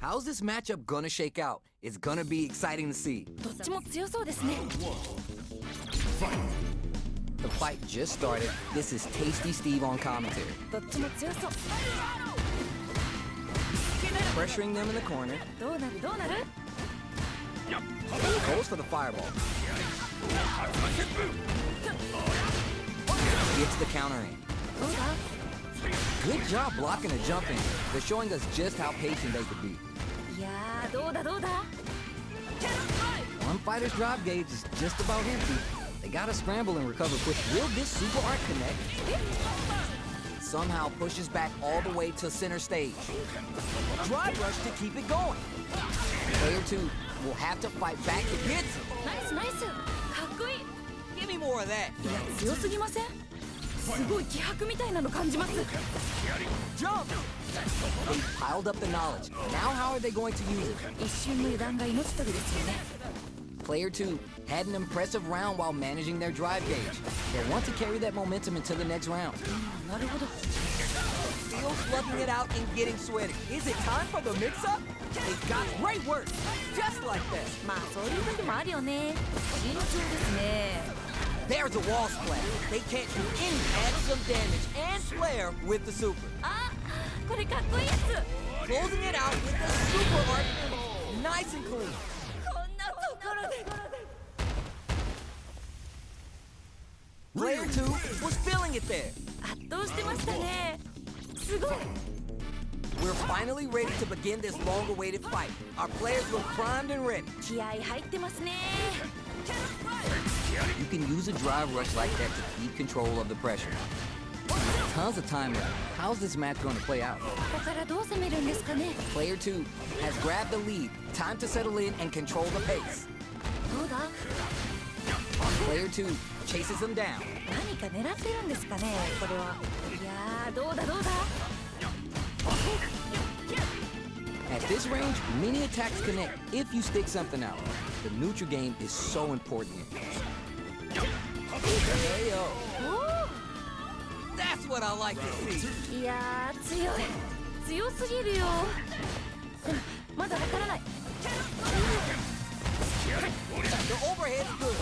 How's this matchup gonna shake out? It's gonna be exciting to see. どっちも強そうですね。 The fight just started. This is Tasty Steve on commentary. どっちも強そう。 Pressuring them in the corner. どうなるどうなる？ Goes for the fireball. Gets the counter in. どうだ？ Good job blocking a jump in. They're showing us just how patient they could be. いやーどうだどうだ？ One fighter's drive gauge is just about empty. They gotta scramble and recover quick. Will this super art connect? Somehow pushes back all the way to center stage. Drive rush to keep it going. Player 2 will have to fight back to get some. ナイスナイス。かっこいい。 Give me more of that. いや強すぎません？すごい気迫みたいなの感じます。 Jump! They've piled up the knowledge. Now how are they going to use it? 一瞬の油断が命取りですよね。 Player 2 had an impressive round while managing their drive gauge. They'll want to carry that momentum into the next round. なるほど。 Still slugging it out and getting sweaty. Is it time for the mix-up? They've got great work. Just like that. まあそういう時もあるよね。慎重ですね。 There's a wall splash. They can't do any add some damage and flare with the super. あ、これかっこいいやつ。 Closing it out with the super art. Nice and clean. こんなところで。 Player 2 was feeling it there. 圧倒してましたね。すごい。 We're finally ready to begin this long-awaited fight. Our players look primed and ready. 気合入ってますね。 You can use a drive rush like that to keep control of the pressure. Tons of time left. How's this match going to play out? ここからどう攻めるんですかね。 Player 2 has grabbed the lead. Time to settle in and control the pace. どうだ？ Player 2 chases them down. 何か狙ってるんですかね。これは。いやーどうだどうだ？ At this range, many attacks connect if you stick something out. The neutral game is so important here. Hey, yo. That's what I like to see. いやー強い。強すぎるよ。でもまだわからない。 The overhead's good.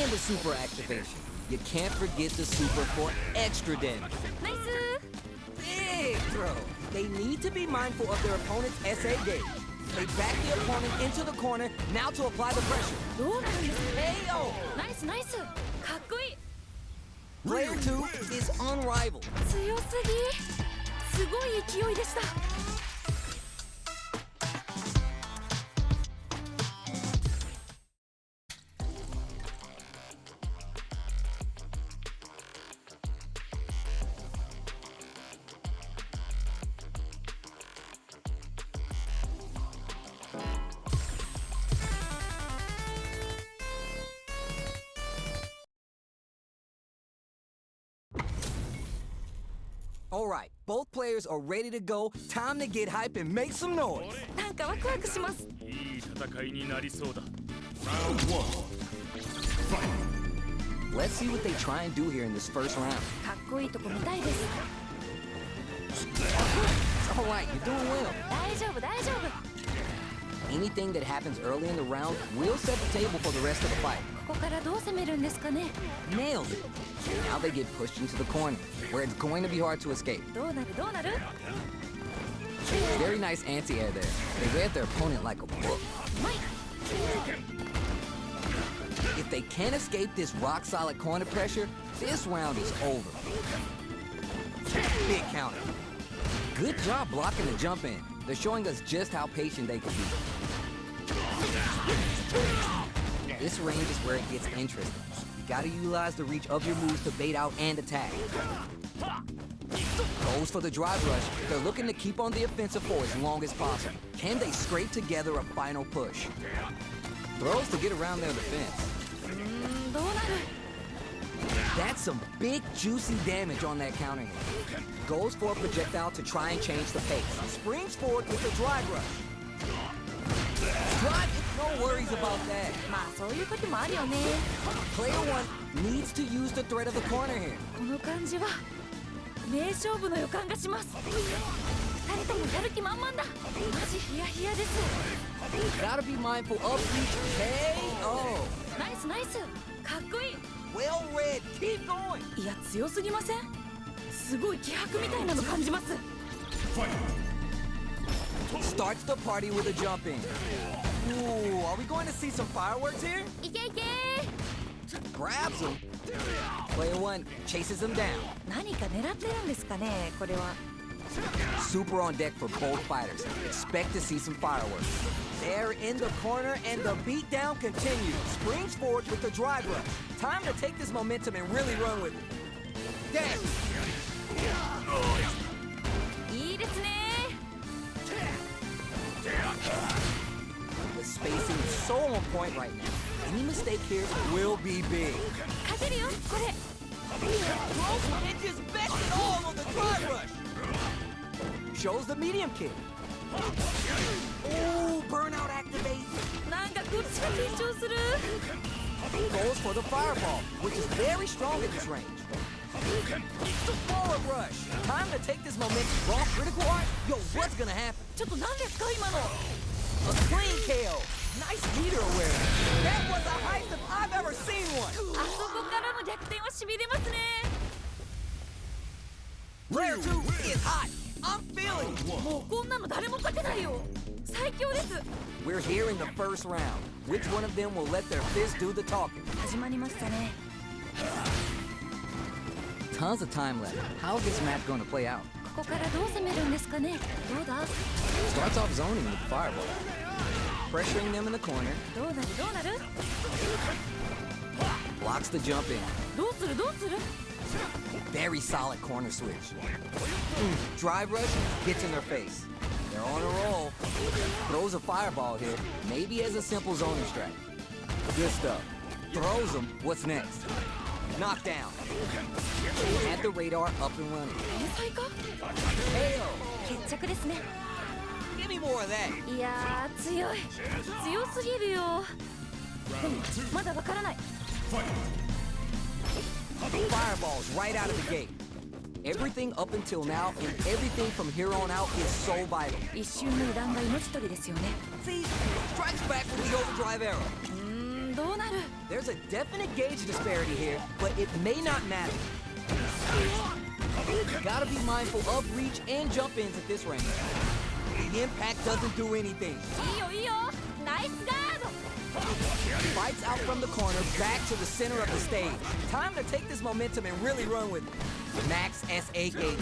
And the super activation. You can't forget the super for extra damage. ナイス。 Big throw. They need to be mindful of their opponent's SA gauge. They back the opponent into the corner, now to apply the pressure. どうなるんですか？ Ayo! ナイスナイス。かっこいい。 Player 2 is unrivaled. 強すぎ。すごい勢いでした。 All right, both players are ready to go. Time to get hype and make some noise. なんかワクワクします。いい戦いになりそうだ。 Let's see what they try and do here in this first round. かっこいいとこ見たいです。 It's all right, you're doing well. 大丈夫大丈夫。 Anything that happens early in the round will set the table for the rest of the fight. ここからどう攻めるんですかね。 Nailed it. Now they get pushed into the corner, where it's going to be hard to escape. どうなるどうなる？ Very nice anti-air there. They read their opponent like a book. うまい。 If they can't escape this rock-solid corner pressure, this round is over. Big counter. Good job blocking the jump in. They're showing us just how patient they can be. This range is where it gets interesting. You gotta utilize the reach of your moves to bait out and attack. Goes for the drive rush. They're looking to keep on the offensive for as long as possible. Can they scrape together a final push? Throws to get around their defense. どうなる？ That's some big, juicy damage on that counter hit. Goes for a projectile to try and change the pace. Springs forward with the drive rush. Drive, no worries about that. まあそういう時もあるよね。 Player 1 needs to use the threat of the corner here. この感じは名勝負の予感がします。二人ともやる気満々だ。マジヒヤヒヤです。 Gotta be mindful of reach. KO. ナイスナイス。かっこいい。 Well read. Keep going. いや強すぎません？すごい気迫みたいなの感じます。 Starts the party with a jump in. Ooh, are we going to see some fireworks here? いけいけ。 Grabs him. Player one chases him down. 何か狙ってるんですかね、これは。 Super on deck for both fighters. Expect to see some fireworks. They're in the corner and the beatdown continues. Springs forward with the drive rush. Time to take this momentum and really run with it. Dash. いいですね。 The spacing is so on point right now. Any mistake here will be big. 勝てるよ、これ。 And just bets it all on the drive rush. Shows the medium kick. Ooh, burnout activate. なんかこっちが緊張する。 Goes for the fireball, which is very strong at this range. Forward rush. Time to take this momentum. Raw critical art? Yo, what's gonna happen? ちょっと何ですか今の。 A clean KO. Nice meter awareness. That was the highest if I've ever seen one. あそこからの逆転はしびれますね。 Player 2 is hot. I'm feeling it. もうこんなの誰も勝てないよ。最強です。 We're here in the first round. Which one of them will let their fist do the talking? 始まりましたね。 Tons of time left. How's this match going to play out? ここからどう攻めるんですかね。どうだ。 Starts off zoning with the fireball. Pressuring them in the corner. どうなるどうなる。 Blocks the jump in. どうするどうする。 Very solid corner switch. Drive rush gets in their face. They're on a roll. Throws a fireball here. Maybe as a simple zoning strat. Good stuff. Throws them. What's next? Knockdown. Had the radar up and running. 天才か。 KO. 決着ですね。 Give me more of that. いやー強い。強すぎるよ。でもまだわからない。 Fireballs right out of the gate. Everything up until now and everything from here on out is so vital. 一瞬の油断が命取りですよね。 See, strikes back with the overdrive arrow. どうなる。 There's a definite gauge disparity here, but it may not matter. Gotta be mindful of reach and jump ins at this range. The impact doesn't do anything. いいよいいよ。ナイスガード。 Fights out from the corner back to the center of the stage. Time to take this momentum and really run with it. Max SA gauge.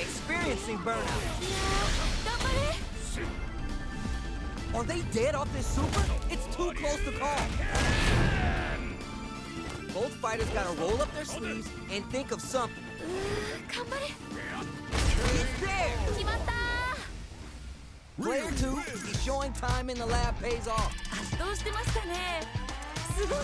Experiencing burnout. いやー頑張れ。 Are they dead off this super? It's too close to call. Both fighters gotta roll up their sleeves and think of something. 頑張れ。 It's there! 決まったー。 Player 2 is showing time in the lab pays off. 圧倒してましたね。すごい。